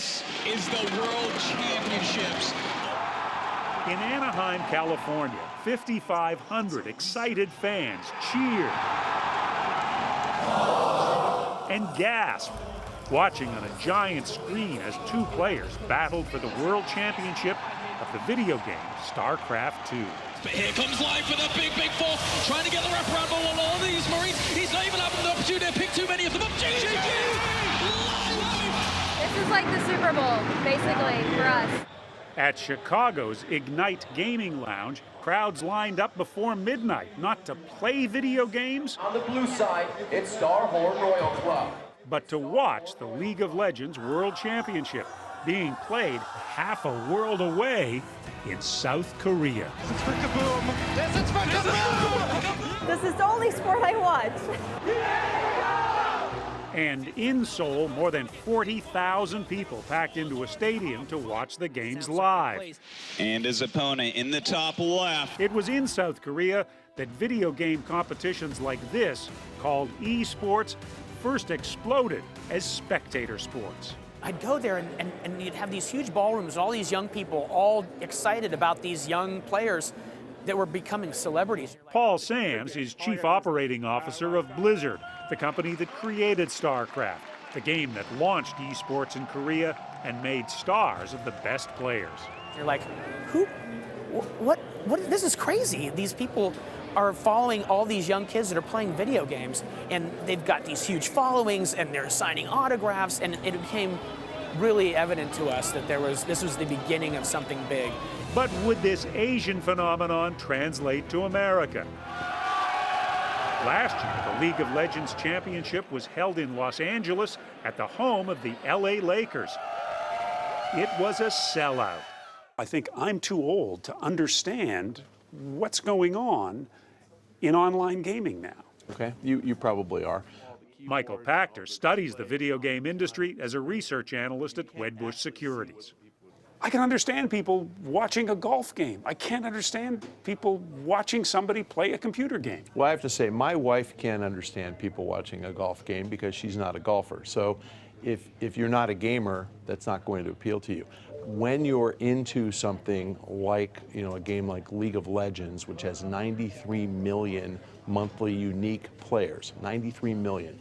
This is the World Championships. In Anaheim, California, 5,500 excited fans cheered and gasped, watching on a giant screen as two players battled for the World Championship of the video game StarCraft II. But here comes live for the big four, trying to get the wraparound ball on all these Marines. He's not even having an opportunity to pick too many of them up. This is like the Super Bowl, basically, for us. At Chicago's Ignite Gaming Lounge, crowds lined up before midnight, not to play video games. On the blue side, it's Starhorn Royal Club. But to watch the League of Legends World Championship being played half a world away in South Korea. This is the only sport I watch. And in Seoul, more than 40,000 people packed into a stadium to watch the games live. And his opponent in the top left. It was in South Korea that video game competitions like this, called eSports, first exploded as spectator sports. I'd go there and you'd have these huge ballrooms, all these young people all excited about these young players that were becoming celebrities. Paul Sams is chief operating officer of Blizzard, the company that created StarCraft, the game that launched esports in Korea and made stars of the best players. You're like, what, this is crazy. These people are following all these young kids that are playing video games, and they've got these huge followings, and they're signing autographs, and it became really evident to us that this was the beginning of something big. But would this Asian phenomenon translate to America? Last year, the League of Legends Championship was held in Los Angeles at the home of the LA Lakers. It was a sellout. I think I'm too old to understand what's going on in online gaming now. Okay, you probably are. Michael Pachter studies the video game industry as a research analyst at Wedbush Securities. I can understand people watching a golf game. I can't understand people watching somebody play a computer game. Well, I have to say, my wife can't understand people watching a golf game because she's not a golfer. So if you're not a gamer, that's not going to appeal to you. When you're into something like, a game like League of Legends, which has 93 million monthly unique players, 93 million,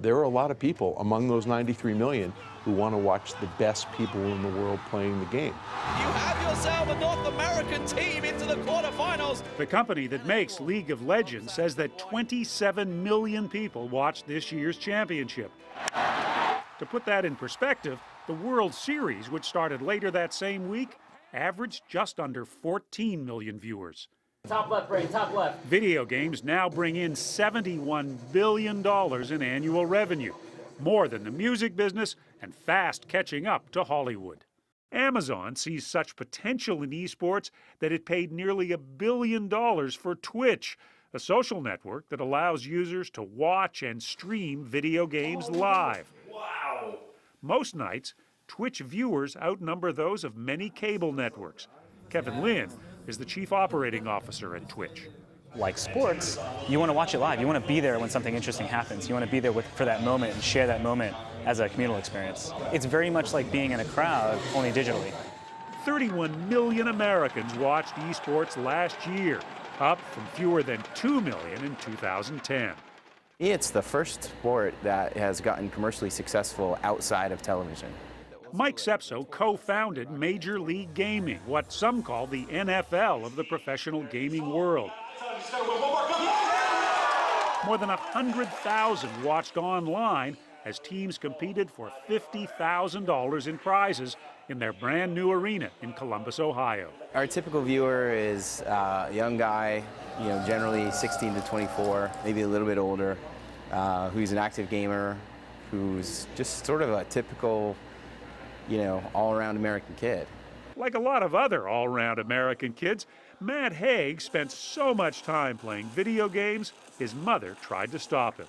there are a lot of people among those 93 million who want to watch the best people in the world playing the game. You have yourself a North American team into the quarterfinals. The company that makes League of Legends says that 27 million people watched this year's championship. To put that in perspective, the World Series, which started later that same week, averaged just under 14 million viewers. Top left, Brady, top left. Video games now bring in $71 billion in annual revenue, more than the music business and fast catching up to Hollywood. Amazon sees such potential in esports that it paid nearly $1 billion for Twitch, a social network that allows users to watch and stream video games live. Wow. Most nights, Twitch viewers outnumber those of many cable networks. Kevin Lin is the chief operating officer at Twitch. Like sports, you want to watch it live. You want to be there when something interesting happens. You want to be there for that moment and share that moment as a communal experience. It's very much like being in a crowd, only digitally. 31 million Americans watched esports last year, up from fewer than 2 million in 2010. It's the first sport that has gotten commercially successful outside of television. Mike Sepso co-founded Major League Gaming, what some call the NFL of the professional gaming world. More than 100,000 watched online as teams competed for $50,000 in prizes in their brand new arena in Columbus, Ohio. Our typical viewer is a young guy, generally 16 to 24, maybe a little bit older, who's an active gamer, who's just sort of a typical, all-around American kid. Like a lot of other all-around American kids, Matt Haig spent so much time playing video games, his mother tried to stop him.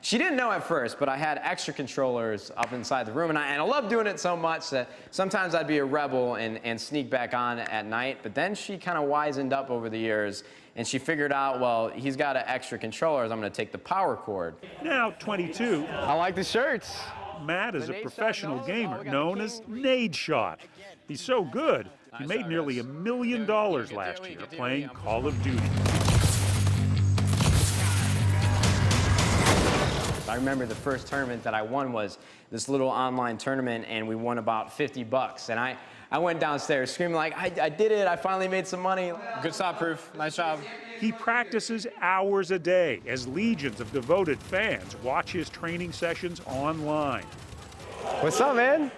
She didn't know at first, but I had extra controllers up inside the room, and I loved doing it so much that sometimes I'd be a rebel and sneak back on at night, but then she kind of wisened up over the years, and she figured out, well, he's got extra controllers, I'm going to take the power cord. Now 22. I like the shirts. Matt is a professional gamer known as Nade Shot. He's so good, he made nearly $1 million last year playing Call of Duty. I remember the first tournament that I won was this little online tournament, and we won about $50. And I went downstairs screaming like, I did it, I finally made some money. Good stop, Proof. Nice job. He practices hours a day as legions of devoted fans watch his training sessions online. What's up, man?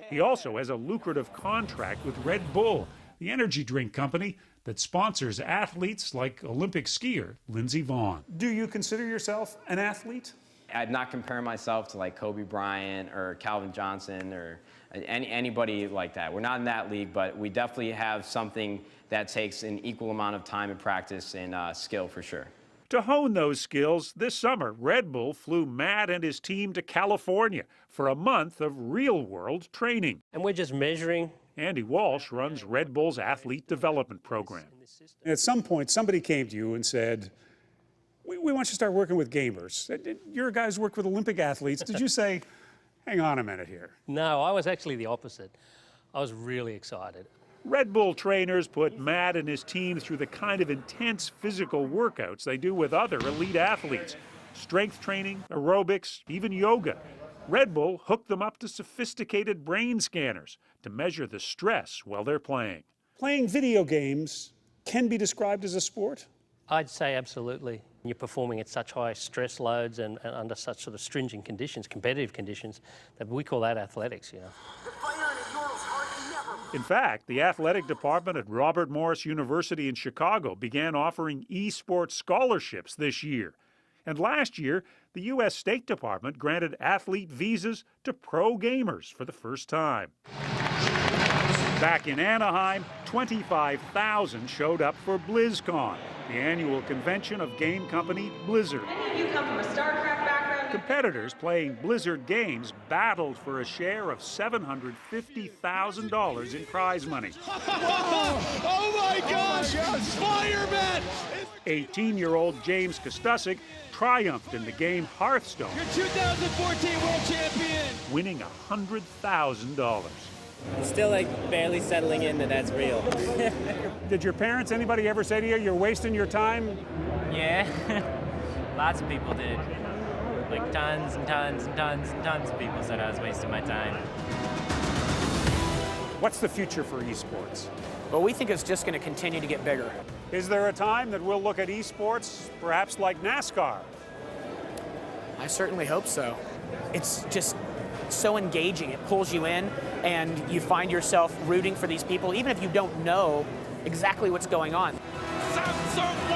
He also has a lucrative contract with Red Bull, the energy drink company that sponsors athletes like Olympic skier Lindsey Vonn. Do you consider yourself an athlete? I'd not compare myself to like Kobe Bryant or Calvin Johnson or anybody like that. We're not in that league, but we definitely have something that takes an equal amount of time and practice and skill for sure. To hone those skills, this summer, Red Bull flew Matt and his team to California for a month of real-world training. And we're just measuring. Andy Walsh runs Red Bull's athlete development program. At some point, somebody came to you and said, we want you to start working with gamers. Your guys work with Olympic athletes. Did you say, hang on a minute here? No, I was actually the opposite. I was really excited. Red Bull trainers put Matt and his team through the kind of intense physical workouts they do with other elite athletes. Strength training, aerobics, even yoga. Red Bull hooked them up to sophisticated brain scanners to measure the stress while they're playing. Playing video games can be described as a sport? I'd say absolutely. You're performing at such high stress loads and under such sort of stringent conditions, competitive conditions, that we call that athletics, you know. In fact, the athletic department at Robert Morris University in Chicago began offering eSports scholarships this year. And last year, the U.S. State Department granted athlete visas to pro gamers for the first time. Back in Anaheim, 25,000 showed up for BlizzCon, the annual convention of game company Blizzard. Any of you come from a StarCraft background? Competitors playing Blizzard games battled for a share of $750,000 in prize money. Oh my gosh! Fireman! 18-year-old James Kostusic triumphed in the game Hearthstone, Your 2014 World Champion! winning $100,000. Still like barely settling in that that's real. Did your parents, anybody ever say to you, you're wasting your time? Yeah, lots of people did. Like tons and tons and tons and tons of people said I was wasting my time. What's the future for esports? Well, we think it's just going to continue to get bigger. Is there a time that we'll look at esports perhaps like NASCAR? I certainly hope so. It's just so engaging. It pulls you in, and you find yourself rooting for these people, even if you don't know exactly what's going on. Samsung